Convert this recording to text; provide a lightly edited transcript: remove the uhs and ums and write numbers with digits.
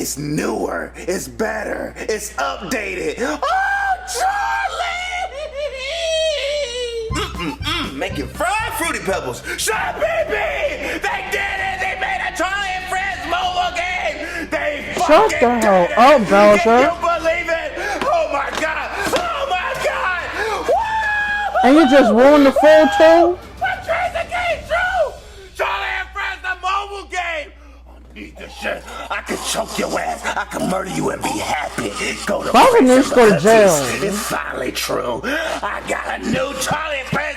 It's newer. It's better. It's updated. Oh, Charlie! Making fried Fruity Pebbles. Shut baby! They did it! They made a Charlie and Friends mobile game! They Shut the hell up, Bowser. Can you believe it? Oh my god! Oh my god! Woo! And you just ruined the full too? What Tracer came true! Charlie and Friends, the mobile game! I need this shit. I can choke your ass. I can murder you and be happy. Go to Bowser needs to go to jail. It's finally true. I got a new Charlie and Friends